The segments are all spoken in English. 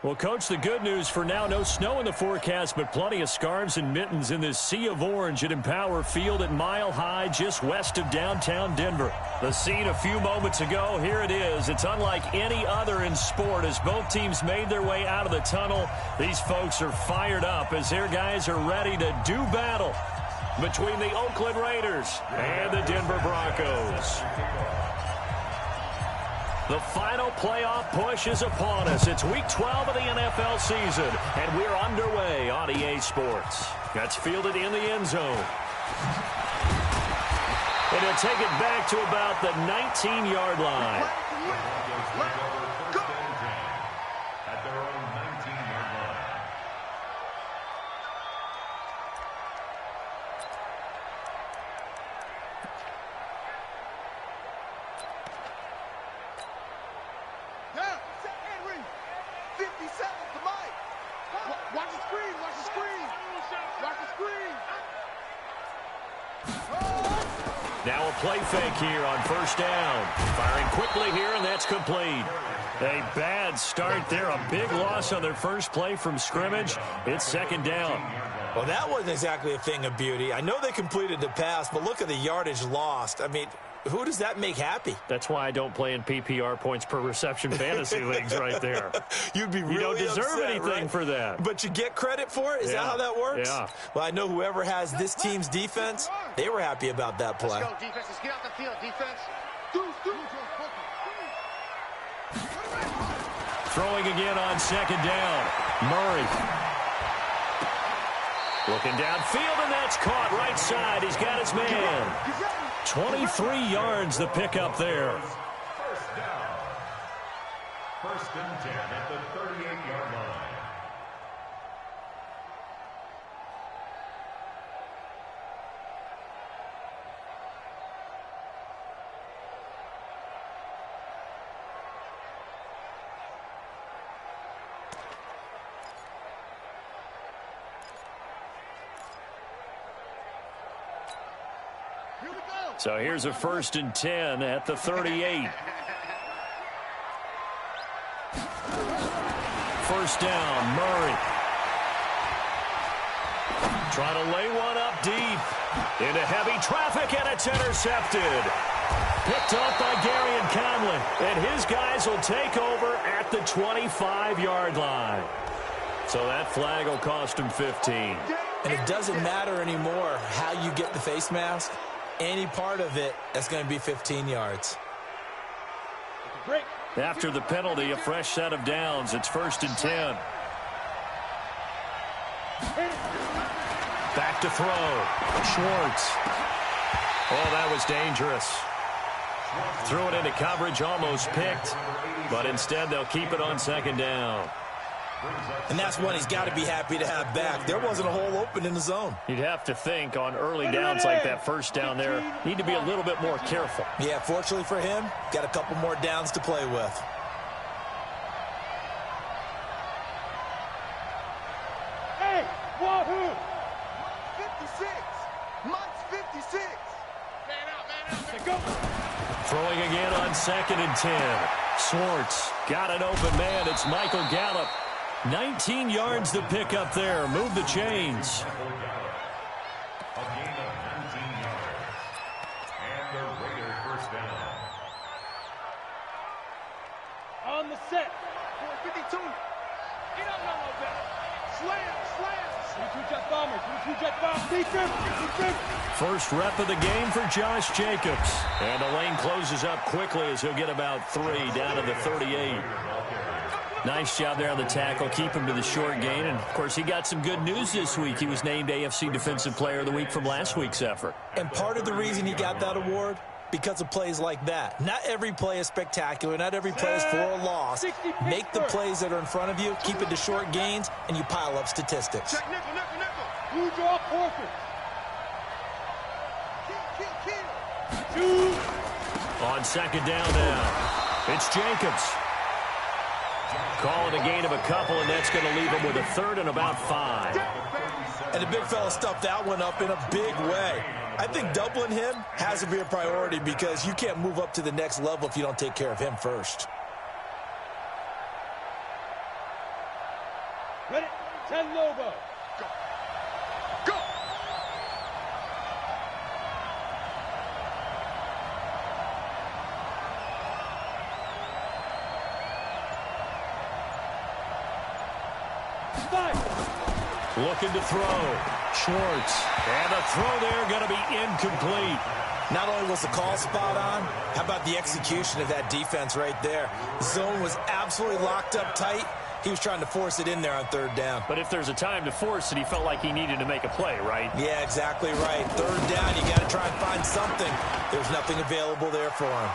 Well, Coach, the good news for now, no snow in the forecast, but plenty of scarves and mittens in this sea of orange at Empower Field at Mile High, just west of downtown Denver. The scene a few moments ago, here it is. It's unlike any other in sport as both teams made their way out of the tunnel. These folks are fired up as their guys are ready to do battle between the Oakland Raiders and the Denver Broncos. The final playoff push is upon us. It's Week 12 of the NFL season, and we're underway on EA Sports. That's fielded in the end zone. And he'll take it back to about the 19-yard line. Now a play fake here on first down. Firing quickly here, and that's complete. A bad start there. A big loss on their first play from scrimmage. It's second down. Well, that wasn't exactly a thing of beauty. I know they completed the pass, but look at the yardage lost. I mean, who does that make happy? That's why I don't play in PPR points per reception fantasy leagues right there. You'd be really upset. You don't deserve anything right? for that. But you get credit for it? Is that how that works? Yeah. Well, I know whoever has this team's defense, they were happy about that play. Let's go, defense. Let's get out the field, defense. Throwing again on second down. Murray. Looking downfield, and that's caught right side. He's got his man. 23 yards the pickup there. First down. First and 10 at the 38-yard line. So here's a first and 10 at the 38. First down, Murray. Trying to lay one up deep. Into heavy traffic, and it's intercepted. Picked off by Gary and Conley. And his guys will take over at the 25-yard line. So that flag will cost him 15. And it doesn't matter anymore how you get the face mask. Any part of it, that's going to be 15 yards. After the penalty, a fresh set of downs. It's first and 10. Back to throw. Schwartz. Oh, that was dangerous. Threw it into coverage, almost picked. But instead, they'll keep it on second down. And that's one he's got to be happy to have back. There wasn't a hole open in the zone. You'd have to think on early downs like that first down there, need to be a little bit more careful. Yeah, fortunately for him, got a couple more downs to play with. Hey, wahoo! 56. Mike's 56. Man out. Go. Throwing again on second and 10. Schwartz got an open man. It's Michael Gallup. 19 yards to pick up there. Move the chains. A gain of 19 yards. And the Raider first down. On the set. 452. He don't know no better. Slam. 22 jet bombers. 22 jet bombers. Defense. First rep of the game for Josh Jacobs. And the lane closes up quickly as he'll get about 3 down to the 38. Nice job there on the tackle. Keep him to the short gain. And, of course, he got some good news this week. He was named AFC Defensive Player of the Week from last week's effort. And part of the reason he got that award, because of plays like that. Not every play is spectacular. Not every play is for a loss. Make the plays that are in front of you, keep it to short gains, and you pile up statistics. Check nickel. Who draw forfeit? Kill. On second down now, it's Jacobs. Calling a gain of a couple, and that's going to leave him with a third and about 5. And the big fella stuffed that one up in a big way. I think doubling him has to be a priority because you can't move up to the next level if you don't take care of him first. Ready? 10 logo. Go. Go. Looking to throw. Schwartz. And the throw there going to be incomplete. Not only was the call spot on, how about the execution of that defense right there? The zone was absolutely locked up tight. He was trying to force it in there on third down. But if there's a time to force it, he felt like he needed to make a play, right? Yeah, exactly right. Third down, you got to try and find something. There's nothing available there for him.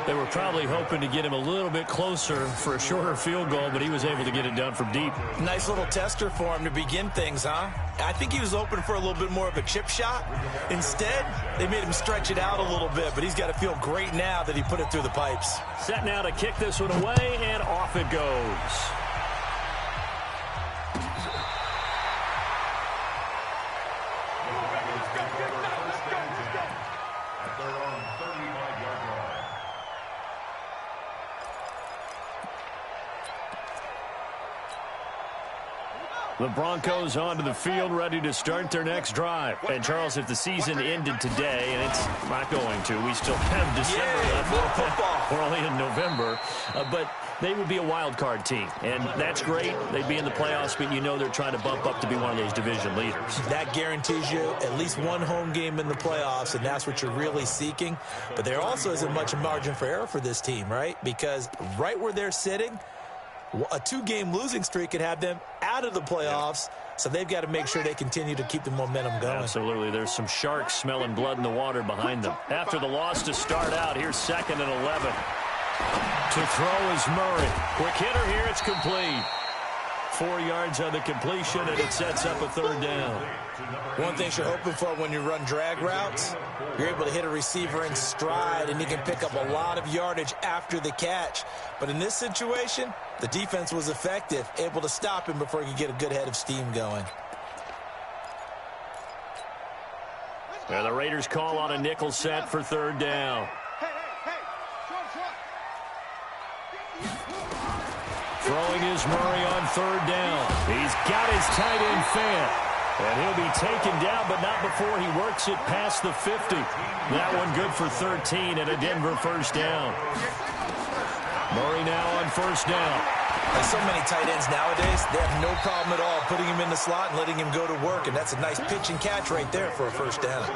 They were probably hoping to get him a little bit closer for a shorter field goal, but he was able to get it done from deep. Nice little tester for him to begin things, huh? I think he was open for a little bit more of a chip shot. Instead, they made him stretch it out a little bit, but he's got to feel great now that he put it through the pipes. Set now to kick this one away, and off it goes. The Broncos onto the field, ready to start their next drive. And, Charles, if the season ended today, and it's not going to, we still have December left. We're only in November. But they would be a wild card team, and that's great. They'd be in the playoffs, but you know they're trying to bump up to be one of those division leaders. That guarantees you at least one home game in the playoffs, and that's what you're really seeking. But there also isn't much margin for error for this team, right? Because right where they're sitting, a two-game losing streak could have them out of the playoffs, so they've got to make sure they continue to keep the momentum going. Absolutely. There's some sharks smelling blood in the water behind them. After the loss to start out, here's 2nd and 11. To throw is Murray. Quick hitter here, it's complete. 4 yards on the completion, and it sets up a third down. One thing you're hoping for when you run drag routes, you're able to hit a receiver in stride, and he can pick up a lot of yardage after the catch. But in this situation, the defense was effective, able to stop him before he could get a good head of steam going. And the Raiders call on a nickel set for third down. Throwing is Murray on third down. He's got his tight end Fant. And he'll be taken down, but not before he works it past the 50. That one good for 13 and a Denver first down. Murray now on first down. Like so many tight ends nowadays, they have no problem at all putting him in the slot and letting him go to work. And that's a nice pitch and catch right there for a first down.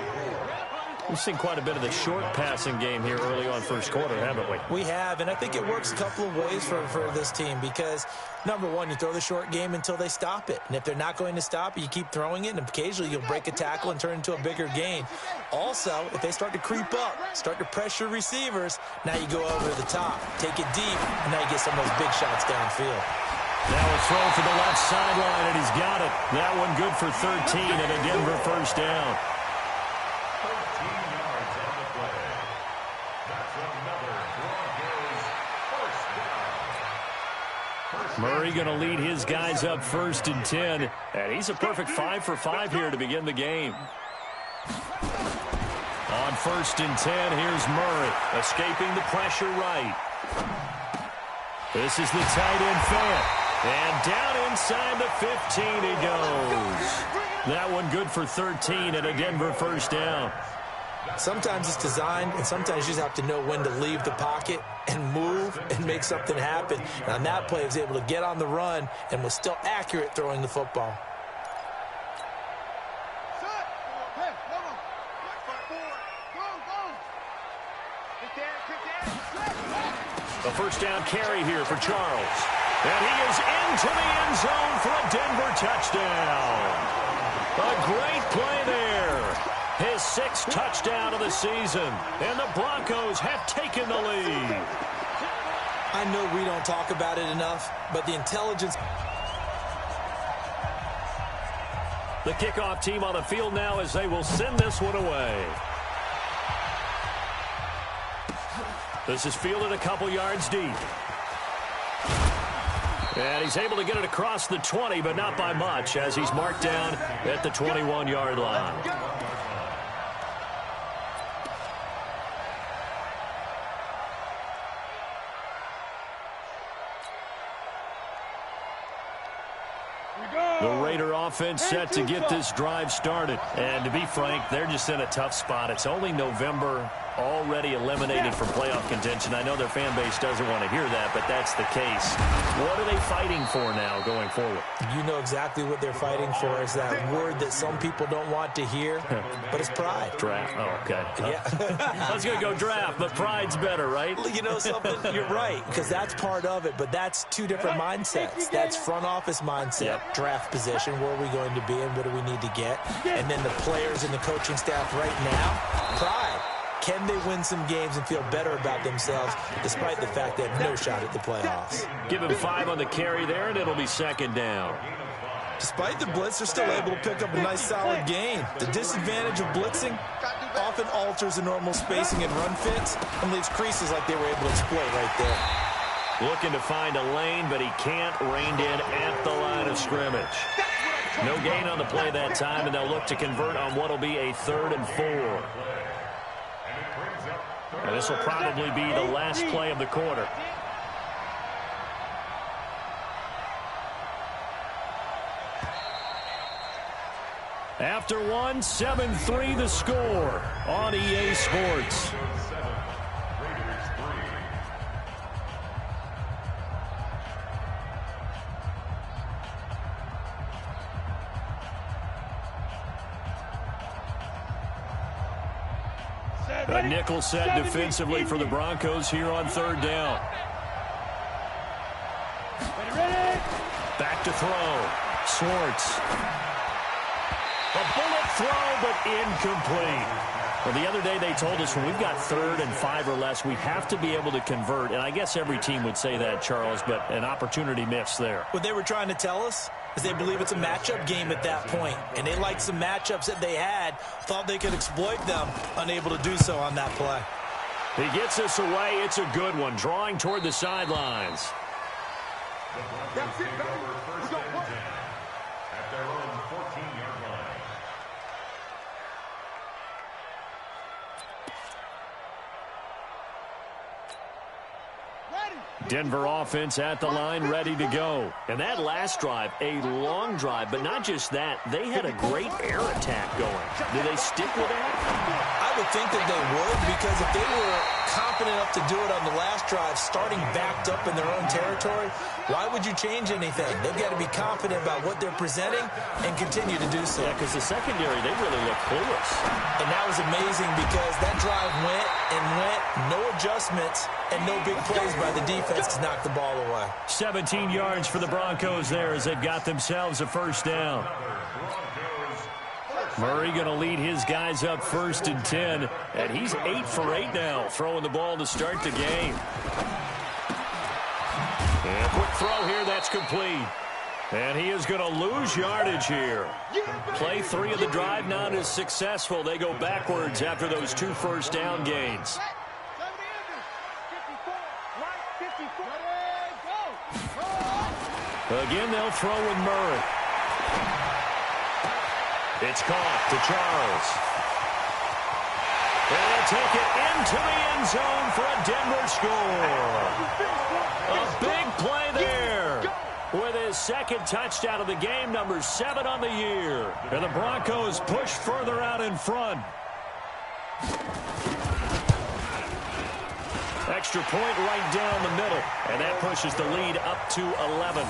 We've seen quite a bit of the short passing game here early on first quarter, haven't we? We have, and I think it works a couple of ways for this team because, number one, you throw the short game until they stop it. And if they're not going to stop it, you keep throwing it, and occasionally you'll break a tackle and turn into a bigger gain. Also, if they start to creep up, start to pressure receivers, now you go over the top, take it deep, and now you get some of those big shots downfield. Now a throw to the left sideline, and he's got it. That one good for 13 and a Denver first down. Murray going to lead his guys up 1st and 10. And he's a perfect 5 for 5 here to begin the game. On 1st and 10, here's Murray escaping the pressure right. This is the tight end Fant. And down inside the 15 he goes. That one good for 13 and a Denver first down. Sometimes it's designed, and sometimes you just have to know when to leave the pocket and move and make something happen. And on that play, he was able to get on the run and was still accurate throwing the football. The first down carry here for Charles. And he is into the end zone for a Denver touchdown. A great play there. His 6th touchdown of the season. And the Broncos have taken the lead. I know we don't talk about it enough, but the intelligence... The kickoff team on the field now as they will send this one away. This is fielded a couple yards deep. And he's able to get it across the 20, but not by much, as he's marked down at the 21-yard line. The Raider offense set to get this drive started. And to be frank, they're just in a tough spot. It's only November, already eliminated from playoff contention. I know their fan base doesn't want to hear that, but that's the case. What are they fighting for now going forward? You know exactly what they're fighting for. Is that word that some people don't want to hear, but it's pride. Draft. Oh, okay. Yeah. I was going to go draft, but pride's better, right? You know something? You're right, because that's part of it, but that's two different mindsets. That's front office mindset, draft position, where are we going to be and what do we need to get? And then the players and the coaching staff right now, pride. Can they win some games and feel better about themselves despite the fact they have no shot at the playoffs? Give him 5 on the carry there, and it'll be second down. Despite the blitz, they're still able to pick up a nice, solid gain. The disadvantage of blitzing often alters the normal spacing and run fits and leaves creases like they were able to exploit right there. Looking to find a lane, but he can't. Reined in at the line of scrimmage. No gain on the play that time, and they'll look to convert on what will be a 3rd and 4. And this will probably be the last play of the quarter. After one, 7-3 the score on EA Sports. A nickel set defensively for the Broncos here on 3rd down. Back to throw. Schwartz. A bullet throw, but incomplete. Well, the other day they told us when we've got 3rd and 5 or less, we have to be able to convert. And I guess every team would say that, Charles, but an opportunity missed there. What they were trying to tell us is they believe it's a matchup game at that point. And they liked some matchups that they had, thought they could exploit them, unable to do so on that play. He gets us away. It's a good one, drawing toward the sidelines. That's it, baby. We go work. At their own 14-yard line. Denver offense at the line, ready to go. And that last drive, a long drive, but not just that. They had a great air attack going. Do they stick with that? I would think that they would, because if they were confident enough to do it on the last drive, starting backed up in their own territory, why would you change anything? They've got to be confident about what they're presenting and continue to do so. Yeah, because the secondary, they really look clueless. And that was amazing because that drive went and went, no adjustments, and no big plays by the defense to knock the ball away. 17 yards for the Broncos there as they've got themselves a 1st down. Murray going to lead his guys up 1st and 10, and he's 8 for 8 now, throwing the ball to start the game. And a quick throw here, that's complete. And he is going to lose yardage here. Play 3 of the drive not as successful. They go backwards after those 2 first down gains. Again, they'll throw with Murray. It's caught to Charles. And they'll take it into the end zone for a Denver score. A big play there with his 2nd touchdown of the game, number 7 on the year. And the Broncos push further out in front. Extra point right down the middle, and that pushes the lead up to 11.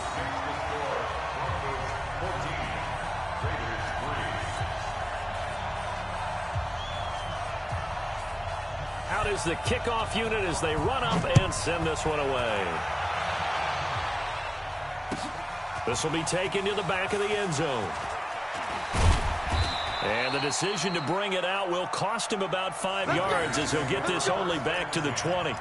Out is the kickoff unit as they run up and send this one away. This will be taken to the back of the end zone. And the decision to bring it out will cost him about 5 yards as he'll get this only back to the 20.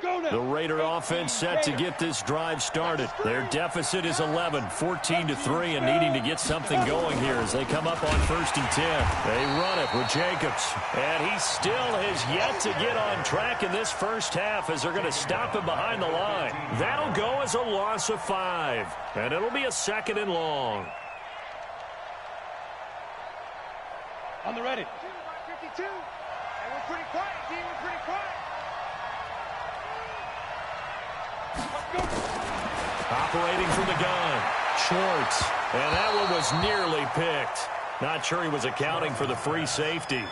The Raider offense set to get this drive started. Their deficit is 11, 14-3, and needing to get something going here as they come up on 1st and 10. They run it with Jacobs, and he still has yet to get on track in this first half as they're going to stop him behind the line. That'll go as a loss of 5, and it'll be a 2nd and long. On the ready. 52. And we're pretty quiet, team. We're pretty quiet. Operating from the gun. Shorts. And that one was nearly picked. Not sure he was accounting for the free safety.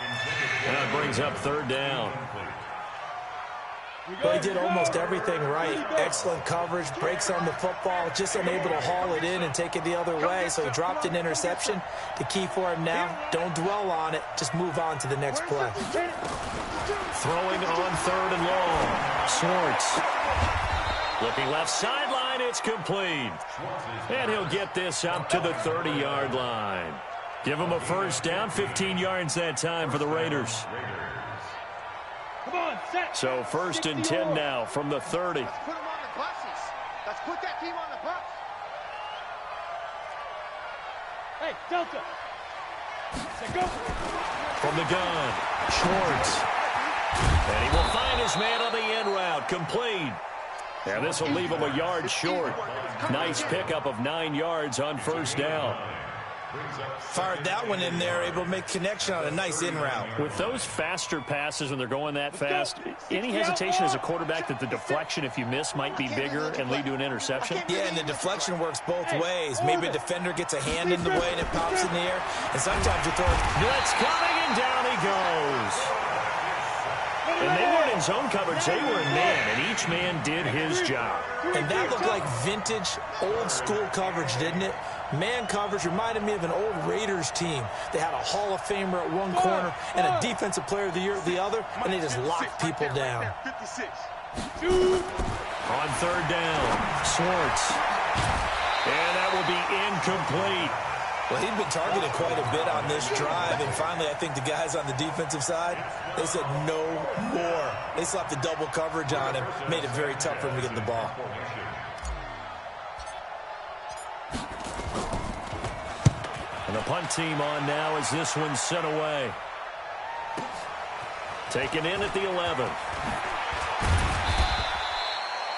That brings up 3rd down. Well, he did almost everything right. Excellent coverage, breaks on the football, just unable to haul it in and take it the other way. So he dropped an interception. The key for him now, don't dwell on it. Just move on to the next play. Throwing on 3rd and long. Shorts. Looking left sideline, it's complete. And he'll get this up to the 30-yard line. Give him a 1st down, 15 yards that time for the Raiders. Come on, set. So 1st and 10 now from the 30. Let's put them on the buses. Let's put that team on the bus. Hey, Delta. Set, go. From the gun, Shorts. And he will find his man on the end route, complete. And this will leave him a yard short. Nice pickup of 9 yards on 1st down. Fired that one in there, able to make connection on a nice in route. With those faster passes when they're going that fast, any hesitation as a quarterback that the deflection, if you miss, might be bigger and lead to an interception? Yeah, and the deflection works both ways. Maybe a defender gets a hand in the way and it pops in the air. And sometimes you throw it. Blitz coming, and down he goes. And they weren't in zone coverage, they were in man, and each man did his job. And that looked like vintage, old-school coverage, didn't it? Man coverage reminded me of an old Raiders team. They had a Hall of Famer at one corner and a Defensive Player of the Year at the other, and they just locked people down. 56. On 3rd down, Schwartz. And that will be incomplete. Well, he'd been targeted quite a bit on this drive, and finally I think the guys on the defensive side, they said no more. They slapped the double coverage on him, made it very tough for him to get the ball. And the punt team on now as this one's sent away. Taken in at the 11.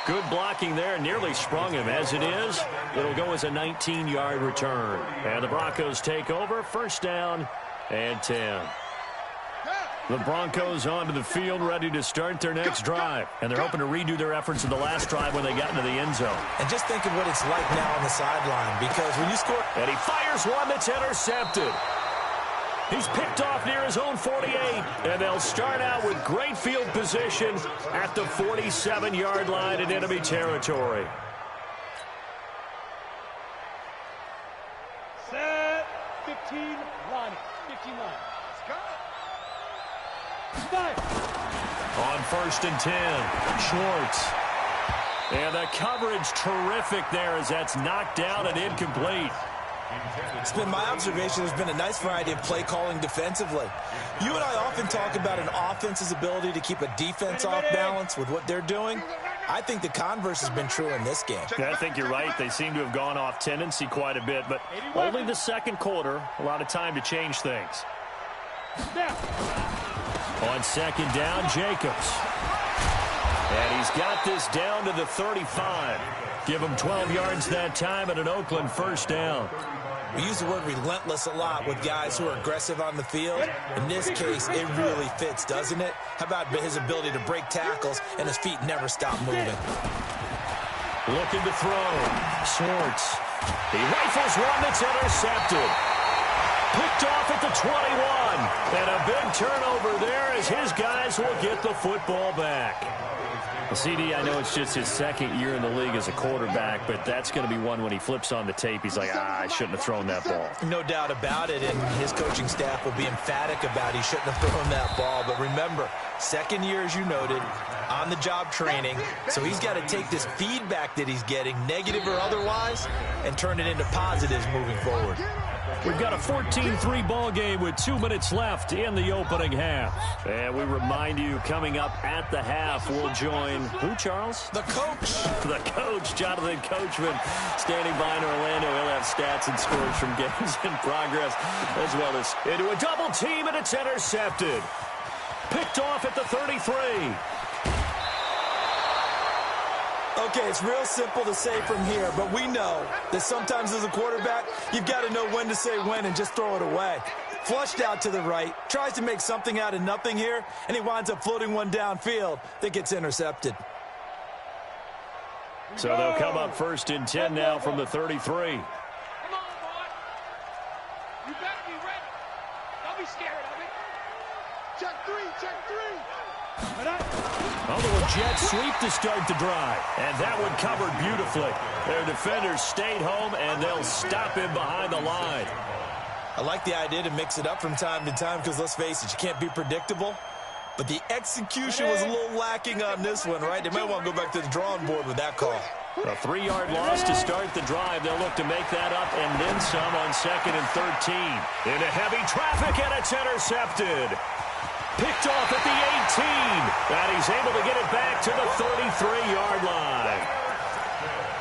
Good blocking there, nearly sprung him. As it is, it'll go as a 19-yard return. And the Broncos take over, 1st down and 10. The Broncos onto the field, ready to start their next drive. And they're hoping to redo their efforts in the last drive when they got into the end zone. And just think of what it's like now on the sideline, because when you score... And he fires one that's intercepted. He's picked off near his own 48, and they'll start out with great field position at the 47-yard line in enemy territory. Set. 15 line. 15 line. Let's go. Stop. On 1st and 10, Schwartz. And the coverage terrific there as that's knocked down and incomplete. It's been my observation there's been a nice variety of play calling defensively. You and I often talk about an offense's ability to keep a defense off balance with what they're doing. I think the converse has been true in this game. Yeah, I think you're right. They seem to have gone off tendency quite a bit, but only the 2nd quarter, a lot of time to change things. On 2nd down, Jacobs. And he's got this down to the 35. Give him 12 yards that time and an Oakland 1st down. We use the word relentless a lot with guys who are aggressive on the field. In this case, it really fits, doesn't it? How about his ability to break tackles and his feet never stop moving? Looking to throw. Schwartz. He rifles one that's intercepted. Picked off at the 21. And a big turnover there as his guys will get the football back. CD, I know it's just his 2nd year in the league as a quarterback, but that's going to be one when he flips on the tape. He's like, I shouldn't have thrown that ball. No doubt about it, and his coaching staff will be emphatic about he shouldn't have thrown that ball. But remember, 2nd year, as you noted, on-the-job training, so he's got to take this feedback that he's getting, negative or otherwise, and turn it into positives moving forward. We've got a 14-3 ball game with 2 minutes left in the opening half. And we remind you, coming up at the half, we'll join who, Charles? The coach. The coach, Jonathan Coachman, standing by in Orlando. He'll have stats and scores from games in progress, as well as into a double team, and it's intercepted. Picked off at the 33. Okay, it's real simple to say from here, but we know that sometimes as a quarterback, you've got to know when to say when and just throw it away. Flushed out to the right, tries to make something out of nothing here, and he winds up floating one downfield that gets intercepted. So they'll come up 1st and 10 now from the 33. Come on, boy. You better be ready. Don't be scared of it. Check three, check three. A little jet sweep to start the drive. And that one covered beautifully. Their defenders stayed home, and they'll stop him behind the line. I like the idea to mix it up from time to time because, let's face it, you can't be predictable. But the execution was a little lacking on this one, right? They might want to go back to the drawing board with that call. A 3-yard loss to start the drive. They'll look to make that up and then some on 2nd and 13. Into heavy traffic, and it's intercepted. Picked off at the 18. And he's able to get it back to the 33-yard line.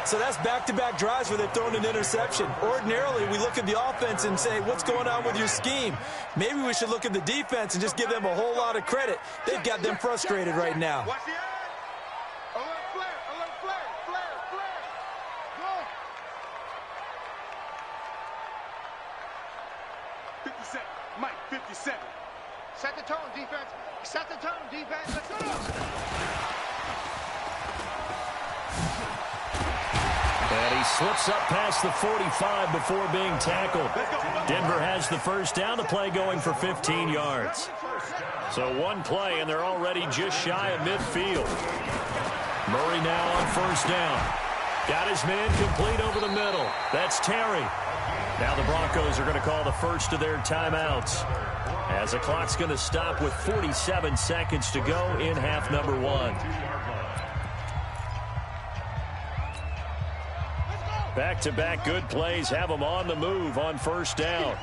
So that's back-to-back drives where they've thrown an interception. Ordinarily, we look at the offense and say, what's going on with your scheme? Maybe we should look at the defense and just give them a whole lot of credit. They've got them frustrated right now. Watch the eye. Alert flare, alert flare, flare, flare. Go. 57. Mike, 57. Set the tone, defense. Set the tone, defense. Let's go. And he slips up past the 45 before being tackled. Denver has the first down. The play going for 15 yards. So one play, and they're already just shy of midfield. Murray now on 1st down. Got his man complete over the middle. That's Terry. Now the Broncos are going to call the first of their timeouts, as the clock's going to stop with 47 seconds to go in half number 1. Back-to-back good plays have them on the move on 1st down.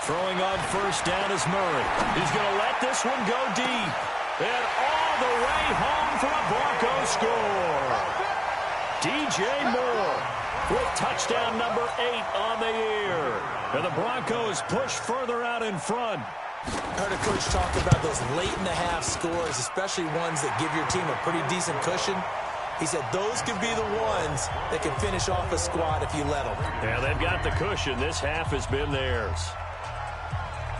Throwing on 1st down is Murray. He's going to let this one go deep. And all the way home for a Broncos score. DJ Moore with touchdown number 8 on the year. And the Broncos push further out in front. I heard a coach talk about those late-in-the-half scores, especially ones that give your team a pretty decent cushion. He said those could be the ones that can finish off a squad if you let them. Yeah, they've got the cushion. This half has been theirs.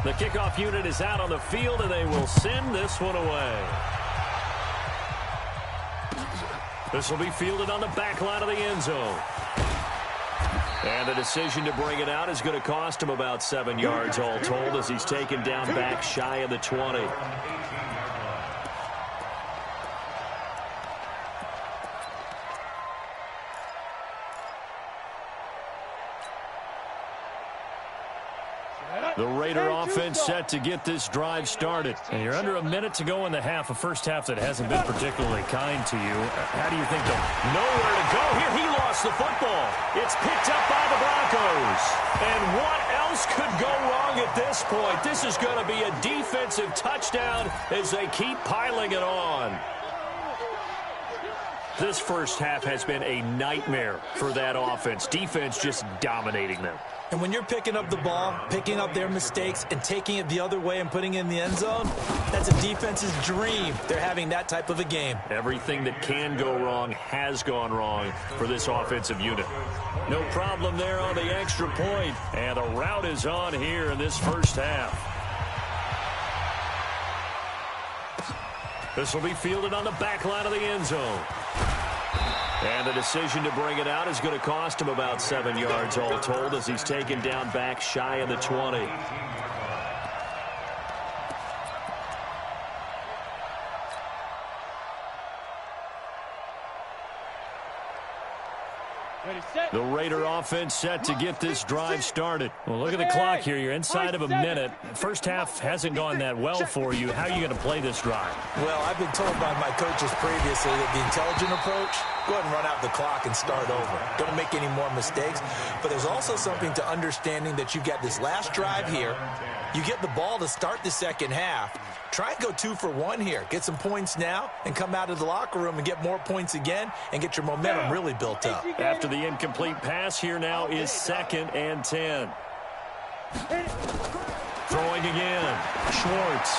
The kickoff unit is out on the field, and they will send this one away. This will be fielded on the back line of the end zone. And the decision to bring it out is going to cost him about 7 yards all told, as he's taken down back shy of the 20. The Raider offense set to get this drive started. And you're under a minute to go in the half, a first half that hasn't been particularly kind to you. How do you think they'll... Nowhere to go here. He lost the football. It's picked up by the Broncos. And what else could go wrong at this point? This is going to be a defensive touchdown as they keep piling it on. This first half has been a nightmare for that offense. Defense just dominating them. And when you're picking up the ball, picking up their mistakes, and taking it the other way and putting it in the end zone, that's a defense's dream. They're having that type of a game. Everything that can go wrong has gone wrong for this offensive unit. No problem there on the extra point. And the route is on here in this first half. This will be fielded on the back line of the end zone. And the decision to bring it out is going to cost him about 7 yards all told, as he's taken down back shy of the 20. The Raider offense set to get this drive started. Well, look at the clock here. You're inside of a minute. First half hasn't gone that well for you. How are you going to play this drive? Well, I've been told by my coaches previously that the intelligent approach, go ahead and run out the clock and start over. Don't make any more mistakes. But there's also something to understanding that you've got this last drive here. You get the ball to start the second half. Try and go 2 for 1 here. Get some points now and come out of the locker room and get more points again and get your momentum really built up. After the incomplete pass, here now is 2nd and 10. Throwing again. Schwartz.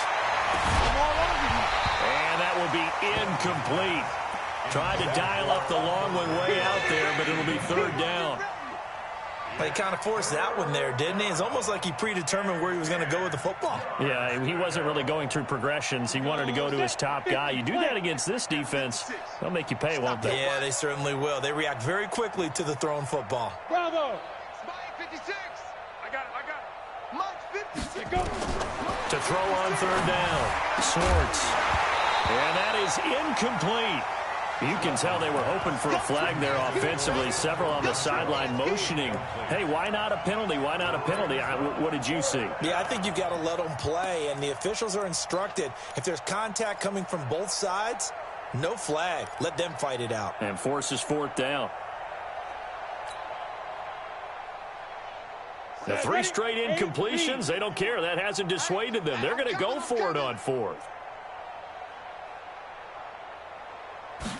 And that will be incomplete. Tried to dial up the long one way out there, but it'll be 3rd down. He kind of forced that one there, didn't he? It's almost like he predetermined where he was going to go with the football. Yeah, he wasn't really going through progressions. He wanted to go to his top guy. You do that against this defense, they'll make you pay, won't they? Yeah, they certainly will. They react very quickly to the thrown football. Bravo! Mike 56. I got it. Mike 56. Go. To throw on 3rd down. Schwartz. And that is incomplete. You can tell they were hoping for a flag there offensively. Several on the sideline motioning. Hey, why not a penalty? Why not a penalty? What did you see? Yeah, I think you've got to let them play, and the officials are instructed. If there's contact coming from both sides, no flag. Let them fight it out. And forces 4th down. The 3 straight incompletions, they don't care. That hasn't dissuaded them. They're going to go for it on 4th.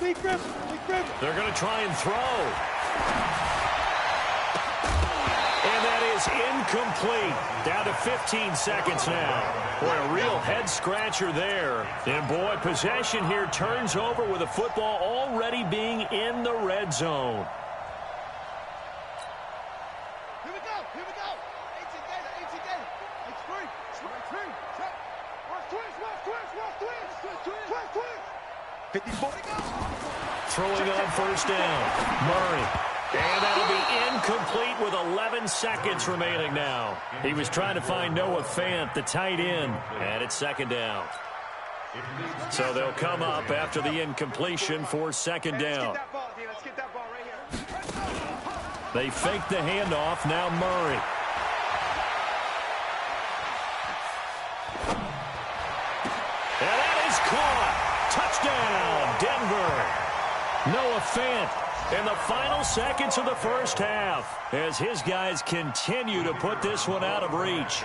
They're going to try and throw. And that is incomplete. Down to 15 seconds now. Boy, a real head-scratcher there. And, boy, possession here turns over with the football already being in the red zone. Here we go. 18 data. It's free. Twist. 54 to go. Throwing on 1st down. Murray. And that'll be incomplete with 11 seconds remaining now. He was trying to find Noah Fant, the tight end, and it's 2nd down. So they'll come up after the incompletion for 2nd down. Let's get that ball right here. They fake the handoff. Now Murray. And that is caught. Touchdown, Denver. Noah Fant in the final seconds of the first half as his guys continue to put this one out of reach.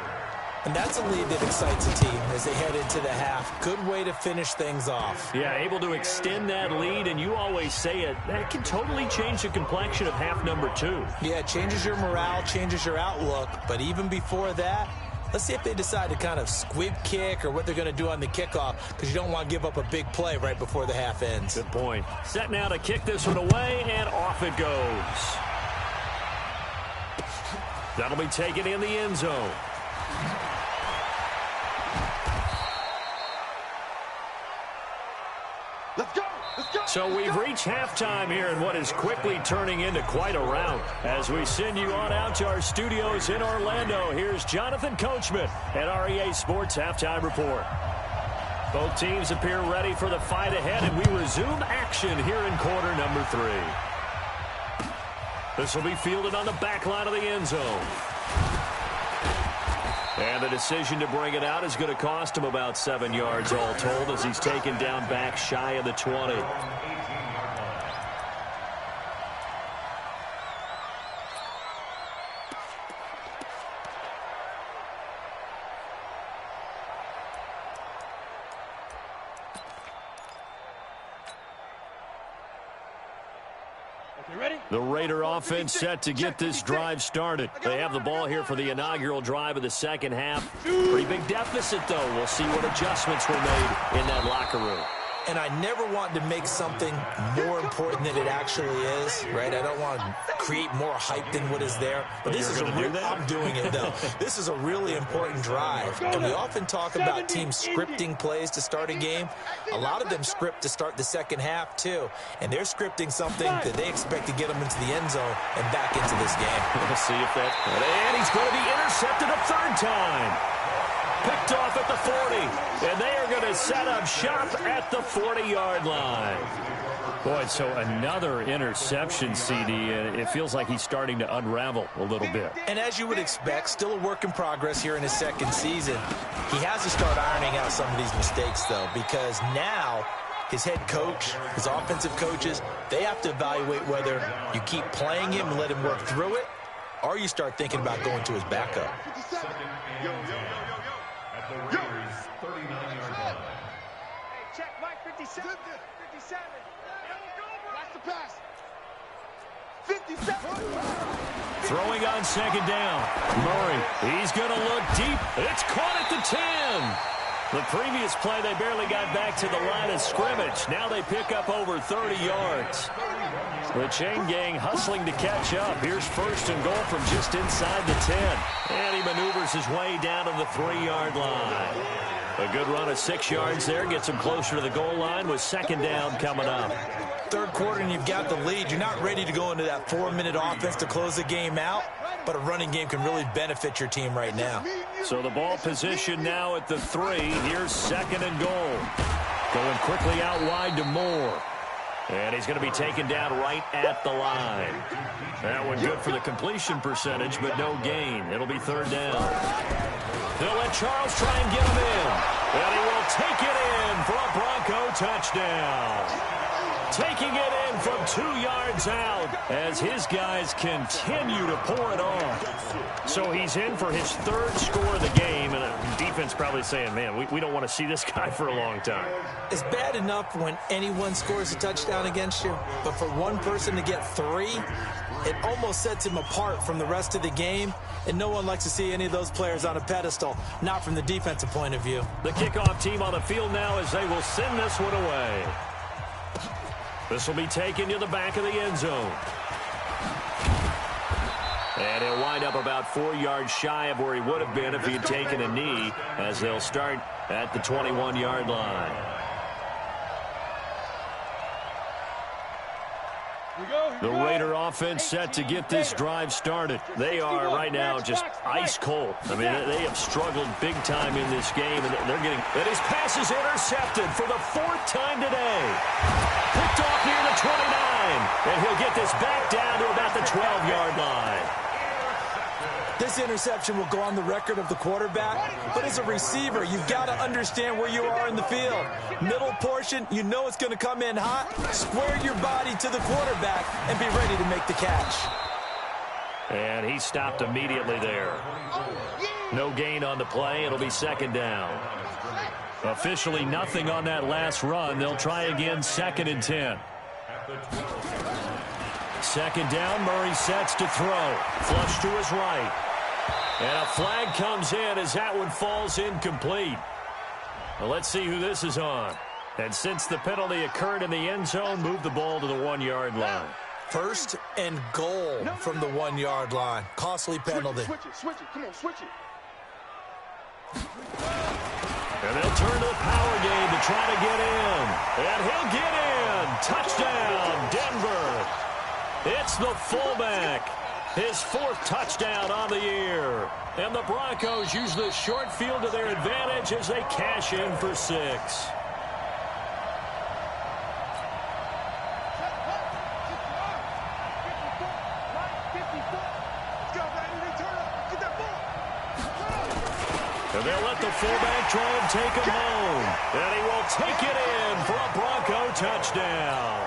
And that's a lead that excites a team as they head into the half. Good way to finish things off. Yeah, able to extend that lead, and you always say it, that can totally change the complexion of half number 2. Yeah, it changes your morale, changes your outlook. But even before that, let's see if they decide to kind of squib kick or what they're going to do on the kickoff, because you don't want to give up a big play right before the half ends. Good point. Set now to kick this one away, and off it goes. That'll be taken in the end zone. Let's go. So we've reached halftime here in what is quickly turning into quite a rout. As we send you on out to our studios in Orlando, here's Jonathan Coachman at REA Sports Halftime Report. Both teams appear ready for the fight ahead, and we resume action here in quarter number 3. This will be fielded on the back line of the end zone. And the decision to bring it out is going to cost him about 7 yards all told as he's taken down back shy of the 20. The Raider offense set to get this drive started. They have the ball here for the inaugural drive of the second half. Pretty big deficit, though. We'll see what adjustments were made in that locker room. And I never want to make something more important than it actually is, right? I don't want to create more hype than what is there. But this is I'm doing it, though. This is a really important drive. And we often talk about teams scripting plays to start a game. A lot of them script to start the second half, too. And they're scripting something that they expect to get them into the end zone and back into this game. We'll see if that... And he's going to be intercepted a 3rd time. Picked picked off at the 40. And they are going to set up shop at the 40-yard line. Boy, so another interception, CD. It feels like he's starting to unravel a little bit. And as you would expect, still a work in progress here in his second season. He has to start ironing out some of these mistakes, though, because now his head coach, his offensive coaches, they have to evaluate whether you keep playing him and let him work through it, or you start thinking about going to his backup. At the Raiders' 39-yard line. Hey, check, Mike, 57. 57. Watch the pass. 57. Throwing on second down. Murray, he's going to look deep. It's caught at the 10. The previous play, they barely got back to the line of scrimmage. Now they pick up over 30 yards. The chain gang hustling to catch up. Here's first and goal from just inside the 10. And he maneuvers his way down to the 3-yard line. A good run of 6 yards there. Gets him closer to the goal line with second down coming up. Third quarter and you've got the lead. You're not ready to go into that 4-minute offense to close the game out, but a running game can really benefit your team right now. So the ball position now at the 3. Here's second and goal. Going quickly out wide to Moore. And he's going to be taken down right at the line. That one good for the completion percentage, but no gain. It'll be third down. They'll let Charles try and get him in. And he will take it in for a Bronco touchdown. Taking it in from 2 yards out as his guys continue to pour it on. So he's in for his third score of the game, and the defense probably saying, man, we don't want to see this guy for a long time. It's bad enough when anyone scores a touchdown against you, but for one person to get 3, it almost sets him apart from the rest of the game, and no one likes to see any of those players on a pedestal, not from the defensive point of view. The kickoff team on the field now as they will send this one away. This will be taken to the back of the end zone. And he'll wind up about 4 yards shy of where he would have been if he had taken a knee, as they'll start at the 21-yard line. The Raider offense set to get this drive started. They are right now just ice cold. I mean, they have struggled big time in this game, and they're getting... And his pass is intercepted for the 4th time today. Picked off near the 29, and he'll get this back down to about the 12-yard line. This interception will go on the record of the quarterback, but as a receiver, you've got to understand where you are in the field. Middle portion, you know it's going to come in hot. Square your body to the quarterback and be ready to make the catch. And he stopped immediately there. No gain on the play. It'll be second down. Officially nothing on that last run. They'll try again, 2nd and 10. Second down, Murray sets to throw. Flush to his right. And a flag comes in as that one falls incomplete. Well, let's see who this is on. And since the penalty occurred in the end zone, move the ball to the 1-yard line. First and goal from the 1-yard line. Costly penalty. Switch it. Come on, switch it. And they'll turn to the power game to try to get in. And he'll get in. Touchdown, Denver. It's the fullback. His 4th touchdown on the year. And the Broncos use the short field to their advantage as they cash in for 6. And they'll let the fullback try and take him home. And he will take it in for a Bronco touchdown.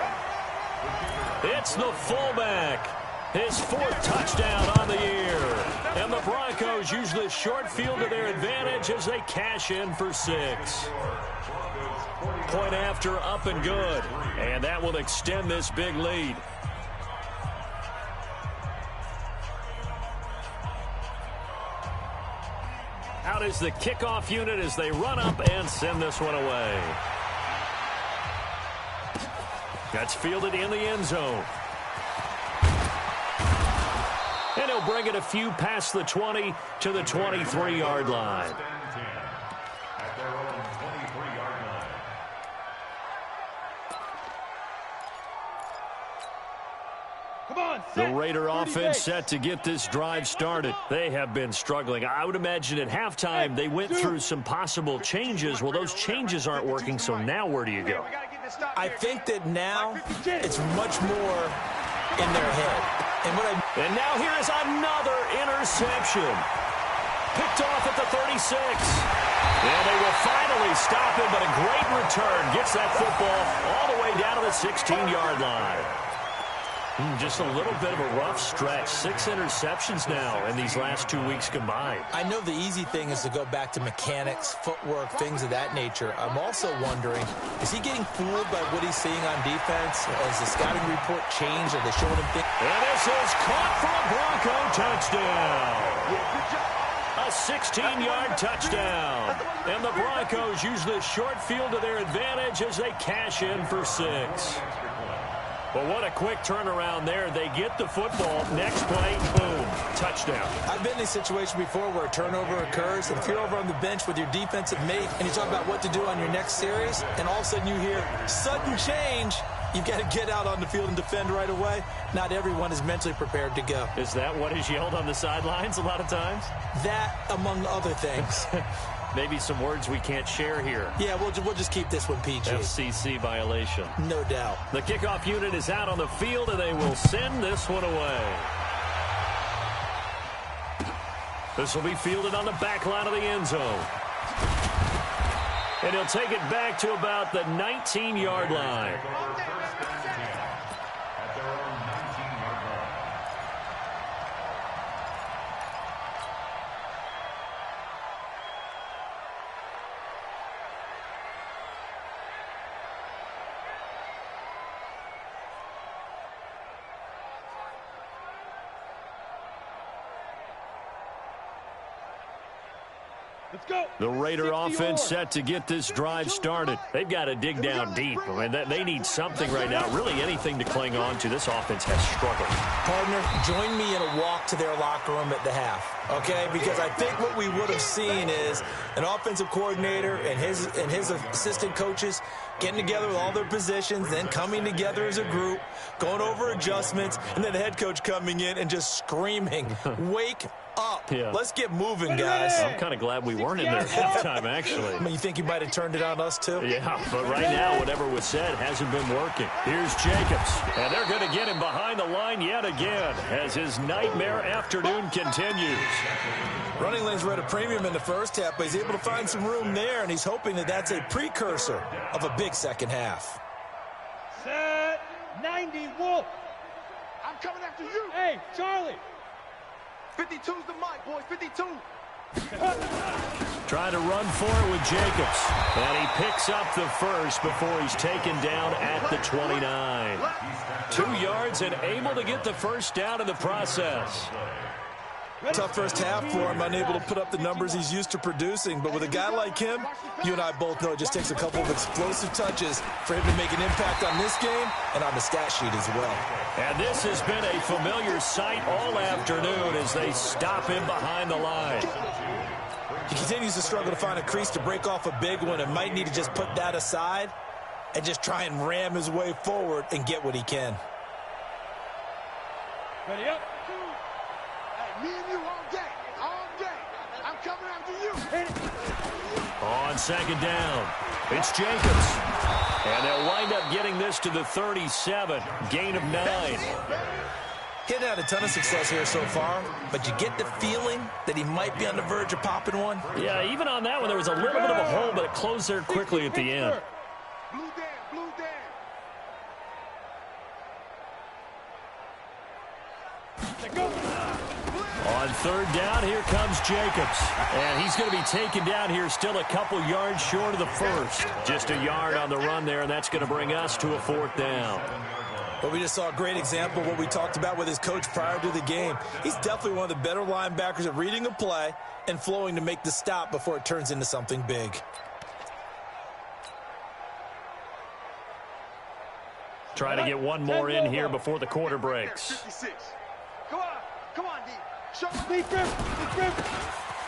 It's the fullback. His 4th touchdown on the year. And the Broncos use the short field to their advantage as they cash in for 6. Point after, up and good. And that will extend this big lead. Out is the kickoff unit as they run up and send this one away. That's fielded in the end zone. And he'll bring it a few past the 20 to the 23-yard line. At their own 23-yard line. Come on. The Raider offense set to get this drive started. They have been struggling. I would imagine at halftime they went through some possible changes. Well, those changes aren't working, so now where do you go? I think that now it's much more in their head. And now here is another interception. Picked off at the 36. And they will finally stop him, but a great return. Gets that football all the way down to the 16-yard line. Just a little bit of a rough stretch. 6 interceptions now in these last 2 weeks combined. I know the easy thing is to go back to mechanics, footwork, things of that nature. I'm also wondering, is he getting fooled by what he's seeing on defense? Has the scouting report changed? Are they showing him things? And this is caught for a Bronco touchdown. A 16-yard touchdown. And the Broncos use this short field to their advantage as they cash in for 6. But what a quick turnaround there. They get the football. Next play, boom, touchdown. I've been in a situation before where a turnover occurs, and if you're over on the bench with your defensive mate and you talk about what to do on your next series, and all of a sudden you hear sudden change, you've got to get out on the field and defend right away. Not everyone is mentally prepared to go. Is that what is yelled on the sidelines a lot of times? That, among other things. Maybe some words we can't share here. Yeah, we'll just keep this one PG. FCC violation. No doubt. The kickoff unit is out on the field, and they will send this one away. This will be fielded on the back line of the end zone. And he'll take it back to about the 19-yard line. Let's go. The Raider offense set to get this drive started. They've got to dig down deep. I mean, they need something right now, really anything to cling on to. This offense has struggled. Partner, join me in a walk to their locker room at the half, okay? Because I think what we would have seen is an offensive coordinator and his assistant coaches getting together with all their positions, then coming together as a group, going over adjustments, and then the head coach coming in and just screaming, wake up. Yeah. Let's get moving, guys. I'm kind of glad we weren't in there at halftime, actually. I mean, you think he might have turned it on us, too? Yeah, but right now, whatever was said hasn't been working. Here's Jacobs, and they're going to get him behind the line yet again as his nightmare afternoon continues. Running lanes were at a premium in the first half, but he's able to find some room there, and he's hoping that that's a precursor of a big second half. Set 90 Wolf. I'm coming after you. Hey, Charlie. 52's the mic, boys. 52. Trying to run for it with Jacobs. And he picks up the first before he's taken down at the 29. 2 yards and able to get the first down in the process. Tough first half for him, unable to put up the numbers he's used to producing. But with a guy like him, you and I both know it just takes a couple of explosive touches for him to make an impact on this game and on the stat sheet as well. And this has been a familiar sight all afternoon as they stop him behind the line. He continues to struggle to find a crease to break off a big one and might need to just put that aside and just try and ram his way forward and get what he can. Ready up. Me and you all day. All day. I'm coming after you. On second down, it's Jacobs. And they'll wind up getting this to the 37. Gain of 9. He hadn't had a ton of success here so far, but you get the feeling that he might be on the verge of popping one. Yeah, even on that one, there was a little bit of a hole, but it closed there quickly at the end. Blue down. Blue down. On third down, here comes Jacobs. And he's going to be taken down here still a couple yards short of the first. Just a yard on the run there, and that's going to bring us to a 4th down. But we just saw a great example of what we talked about with his coach prior to the game. He's definitely one of the better linebackers at reading a play and flowing to make the stop before it turns into something big. Trying to get one more in here before the quarter breaks. 56. Come on, D. Show Deep grip.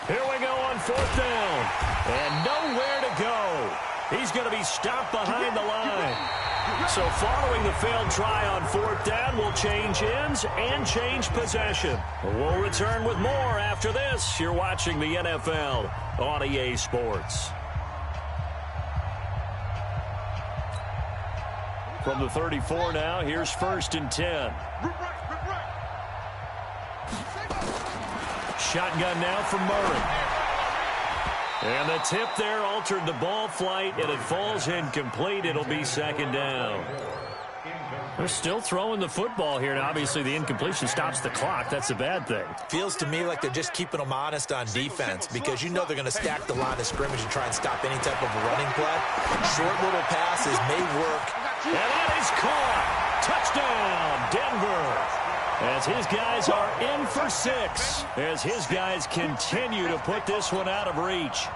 Here we go on 4th down. And nowhere to go. He's going to be stopped behind the line. So following the failed try on 4th down, we'll change ends and change possession. We'll return with more after this. You're watching the NFL on EA Sports. From the 34 now, here's 1st and 10. Shotgun now from Murray. And the tip there altered the ball flight, and it falls incomplete. It'll be 2nd down. They're still throwing the football here, and obviously the incompletion stops the clock. That's a bad thing. Feels to me like they're just keeping them honest on defense because you know they're going to stack the line of scrimmage and try and stop any type of a running play. Short little passes may work. And that is caught. Touchdown, Denver. As his guys are in for 6. As his guys continue to put this one out of reach.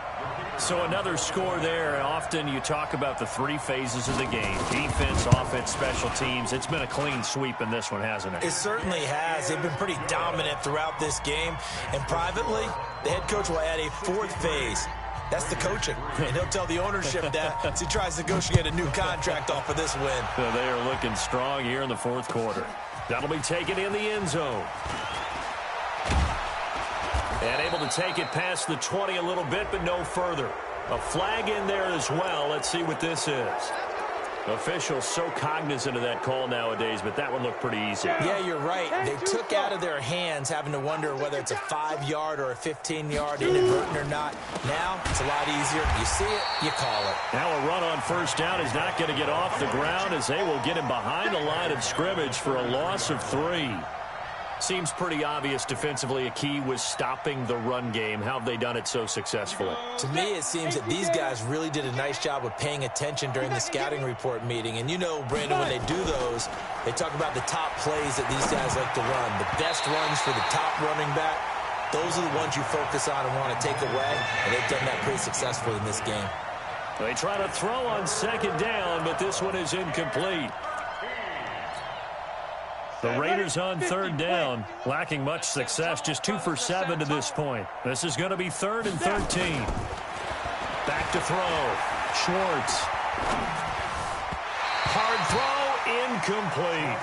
So another score there. Often you talk about the 3 phases of the game. Defense, offense, special teams. It's been a clean sweep in this one, hasn't it? It certainly has. They've been pretty dominant throughout this game. And privately, the head coach will add a 4th phase. That's the coaching. And he'll tell the ownership that as he tries to negotiate a new contract off of this win. So they are looking strong here in the 4th quarter. That'll be taken in the end zone. And able to take it past the 20 a little bit, but no further. A flag in there as well. Let's see what this is. Officials so cognizant of that call nowadays, but that one looked pretty easy. Yeah, you're right. They took out of their hands having to wonder whether it's a 5-yard or a 15-yard inadvertent or not. Now, it's a lot easier. You see it, you call it. Now a run on 1st down is not going to get off the ground as they will get him behind the line of scrimmage for a loss of 3. Seems pretty obvious defensively a key was stopping the run game. How have they done it so successfully? To me, it seems that these guys really did a nice job of paying attention during the scouting report meeting. And you know, Brandon, when they do those, they talk about the top plays that these guys like to run. The best runs for the top running back, those are the ones you focus on and want to take away. And they've done that pretty successfully in this game. They try to throw on 2nd down, but this one is incomplete. The Raiders on 3rd down, lacking much success, just 2 for 7 to this point. This is going to be 3rd and 13. Back to throw. Schwartz. Hard throw, incomplete.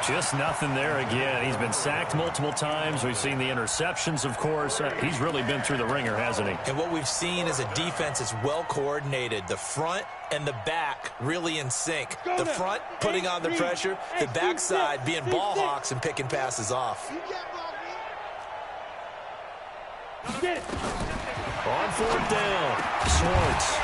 Just nothing there again. He's been sacked multiple times. We've seen the interceptions, of course. He's really been through the ringer, hasn't he? And what we've seen is a defense that's well coordinated. The front and the back really in sync. The front putting on the pressure, the backside being ball hawks and picking passes off. On 4th down, Schwartz.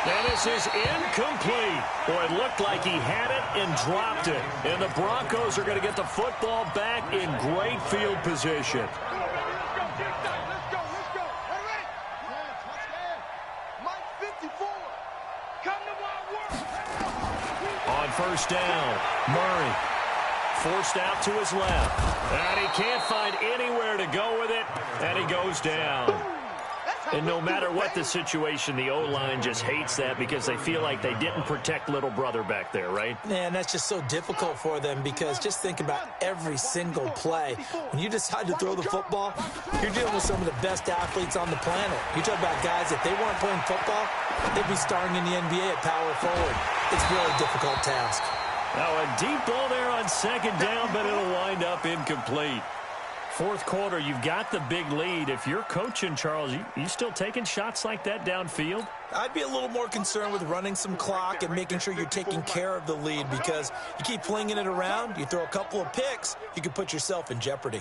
And this is incomplete. Boy, it looked like he had it and dropped it. And the Broncos are going to get the football back in great field position. Let's go. Mike 54. Come to my work. On 1st down, Murray forced out to his left. And he can't find anywhere to go with it. And he goes down. And no matter what the situation, the O-line just hates that because they feel like they didn't protect little brother back there, right? Man, that's just so difficult for them because just think about every single play. When you decide to throw the football, you're dealing with some of the best athletes on the planet. You talk about guys, if they weren't playing football, they'd be starring in the NBA at power forward. It's a really difficult task. Now a deep ball there on 2nd down, but it'll wind up incomplete. 4th quarter, you've got the big lead. If you're coaching, Charles, you still taking shots like that downfield? I'd be a little more concerned with running some clock and making sure you're taking care of the lead because you keep flinging it around, you throw a couple of picks, you can put yourself in jeopardy.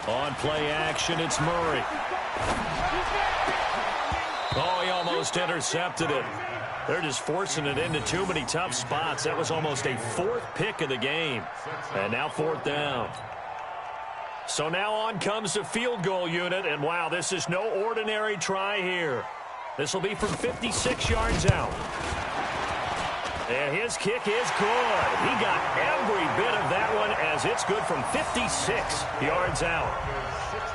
On play action, it's Murray. Oh, he almost intercepted it. They're just forcing it into too many tough spots. That was almost a 4th pick of the game. And now 4th down. So now on comes the field goal unit. And, wow, this is no ordinary try here. This will be from 56 yards out. And his kick is good. He got every bit of that one as it's good from 56 yards out.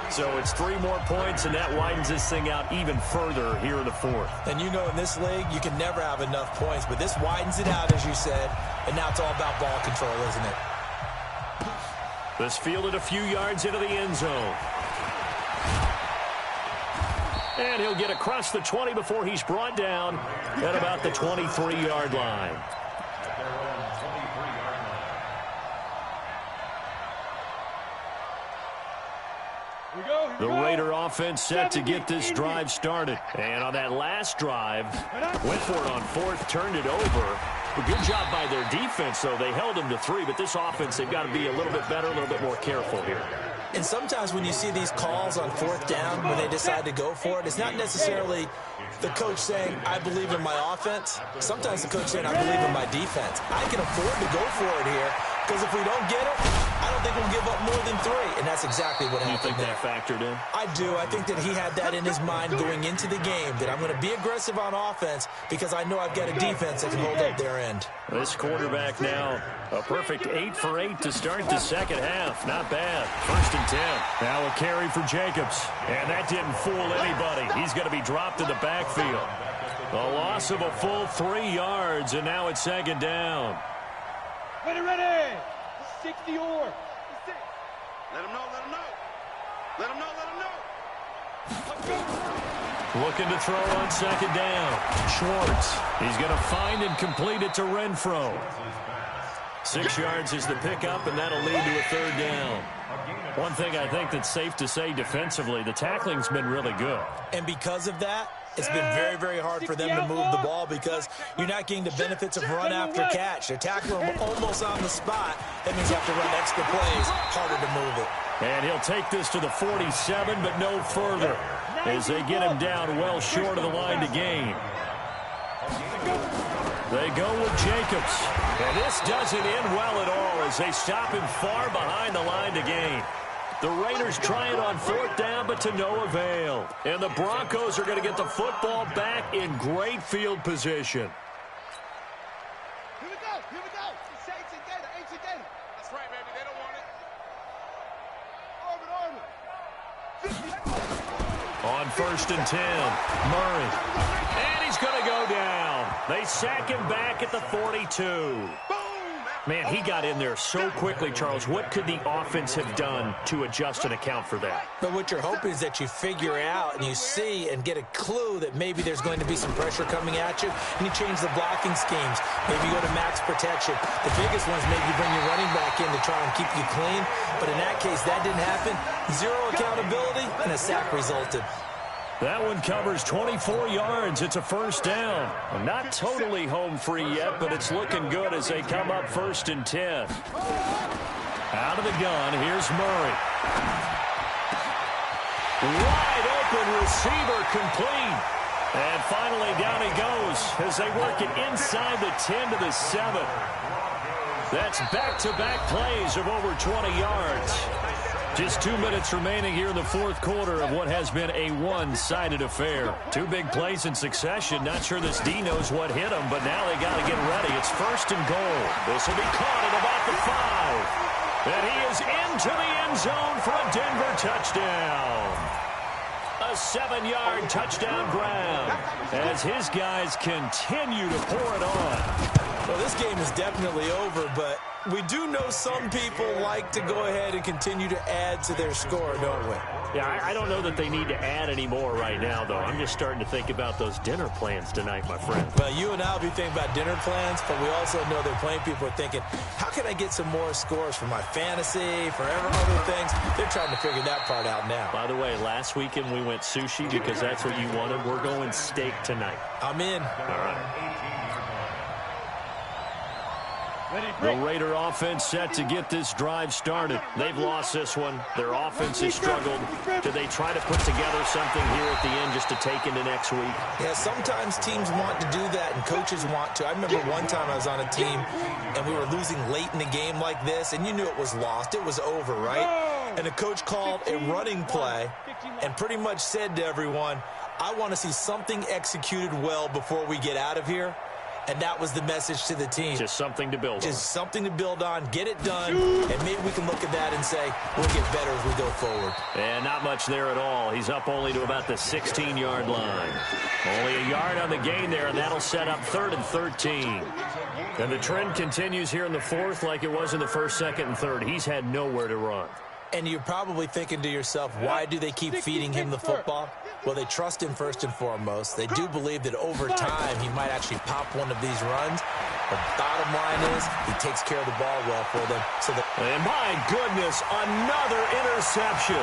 So it's 3 more points, and that widens this thing out even further here in the 4th. And you know in this league, you can never have enough points, but this widens it out, as you said, and now it's all about ball control, isn't it? This fielded a few yards into the end zone. And he'll get across the 20 before he's brought down at about the 23-yard line. The Raider offense set to get this drive started. And on that last drive, went for it on fourth, turned it over. A good job by their defense, though. They held them to 3, but this offense, they've got to be a little bit better, a little bit more careful here. And sometimes when you see these calls on fourth down, when they decide to go for it, it's not necessarily the coach saying, I believe in my offense. Sometimes the coach saying, I believe in my defense. I can afford to go for it here, because if we don't get it, I don't think we'll give up more than 3. And that's exactly what happened. You think that factored in? I do. I think that he had that in his mind going into the game, that I'm going to be aggressive on offense because I know I've got a defense that can hold up their end. This quarterback now, a perfect 8 for 8 to start the second half. Not bad. 1st and 10. Now a carry for Jacobs. And that didn't fool anybody. He's going to be dropped in the backfield. A loss of a full 3 yards, and now it's 2nd down. Ready. 60 or. Let him know, let him know. Let him know, let him know. Looking to throw on 2nd down. Schwartz. He's going to find and complete it to Renfro. 6 yards is the pickup, and that'll lead to a 3rd down. One thing I think that's safe to say defensively, the tackling's been really good. And because of that, it's been very, very hard for them to move the ball because you're not getting the benefits of run after catch. They're tackling them almost on the spot. That means you have to run extra plays, harder to move it. And he'll take this to the 47, but no further, as they get him down well short of the line to gain. They go with Jacobs. And this doesn't end well at all as they stop him far behind the line to gain. The Raiders try it on 4th down, but to no avail. And the Broncos are going to get the football back in great field position. Here we go. It's 18 data. That's right, baby. They don't want it. Orbit. On 1st and 10, Murray. And he's going to go down. They sack him back at the 42. Man, he got in there so quickly, Charles. What could the offense have done to adjust and account for that? But what you're hoping is that you figure out and you see and get a clue that maybe there's going to be some pressure coming at you, and you change the blocking schemes. Maybe you go to max protection. The biggest one is maybe you bring your running back in to try and keep you clean. But in that case, that didn't happen. 0 accountability, and a sack resulted. That one covers 24 yards. It's a 1st down. Not totally home free yet, but it's looking good as they come up 1st and 10. Out of the gun, here's Murray. Wide open receiver complete. And finally down he goes as they work it inside the 10 to the 7. That's back-to-back plays of over 20 yards. Just 2 minutes remaining here in the 4th quarter of what has been a one-sided affair. 2 big plays in succession. Not sure this D knows what hit him, but now they got to get ready. It's 1st and goal. This will be caught at about the 5. And he is into the end zone for a Denver touchdown. A 7-yard touchdown grab as his guys continue to pour it on. Well, this game is definitely over, but we do know some people like to go ahead and continue to add to their score, don't we? Yeah, I don't know that they need to add any more right now, though. I'm just starting to think about those dinner plans tonight, my friend. Well, you and I will be thinking about dinner plans, but we also know that plenty of people are thinking, how can I get some more scores for my fantasy, for other things? They're trying to figure that part out now. By the way, last weekend we went sushi because that's what you wanted. We're going steak tonight. I'm in. All right. The Raider offense set to get this drive started. They've lost this one. Their offense has struggled. Do they try to put together something here at the end just to take into next week? Yeah, sometimes teams want to do that and coaches want to. I remember one time I was on a team and we were losing late in the game like this, and you knew it was lost. It was over, right? And the coach called a running play and pretty much said to everyone, I want to see something executed well before we get out of here. And that was the message to the team. Just something to build on. Just something to build on, get it done, and maybe we can look at that and say, we'll get better as we go forward. And not much there at all. He's up only to about the 16-yard line. Only a yard on the gain there, and that'll set up 3rd and 13. And the trend continues here in the 4th like it was in the 1st, 2nd, and 3rd. He's had nowhere to run. And you're probably thinking to yourself, why do they keep feeding him the football? Well, they trust him first and foremost. They do believe that over time he might actually pop one of these runs. The bottom line is he takes care of the ball well for them. And my goodness, another interception.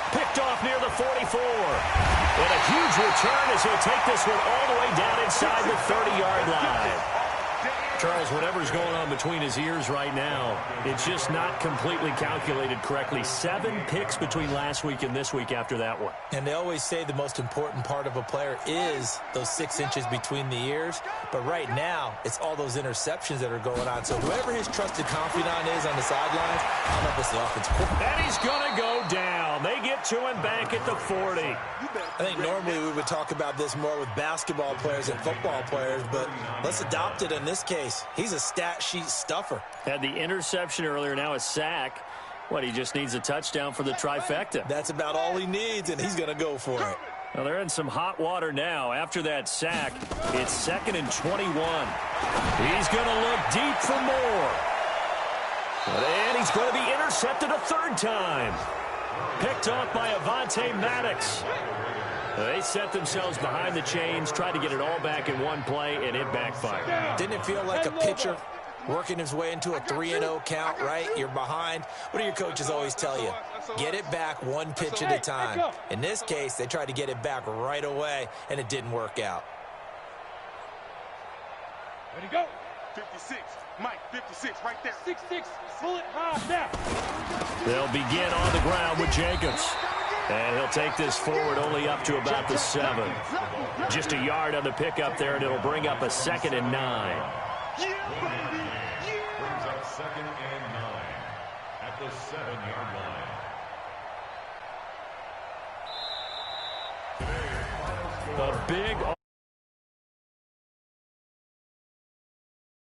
Picked off near the 44. And a huge return as he'll take this one all the way down inside the 30-yard line. Charles, whatever's going on between his ears right now, it's just not completely calculated correctly. 7 picks between last week and this week after that one. And they always say the most important part of a player is those 6 inches between the ears. But right now, it's all those interceptions that are going on. So whoever his trusted confidant is on the sidelines, I don't know if it's the offensive coordinator. And he's going to go down. They get to him back at the 40. I think normally we would talk about this more with basketball players and football players, but let's adopt it in this case. He's a stat sheet stuffer. Had the interception earlier, now a sack. What, he just needs a touchdown for the trifecta. That's about all he needs, and he's going to go for it. Well, they're in some hot water now. After that sack, it's 2nd and 21. He's going to look deep for more. And he's going to be intercepted a 3rd time. Picked off by Avonte Maddox. They set themselves behind the chains, tried to get it all back in one play, and it backfired. Didn't it feel like a pitcher working his way into a 3-0 count, right? You're behind. What do your coaches always tell you? Get it back 1 pitch at a time. In this case, they tried to get it back right away, and it didn't work out. Ready, go. 56. Mike, 56, right there. 6-6, pull it high, now. They'll begin on the ground with Jacobs. And he'll take this forward only up to about the 7. Just a yard on the pickup there, and it'll bring up a 2nd and 9. Yeah, baby. Yeah. Brings up 2nd and 9 at the 7-yard line. A big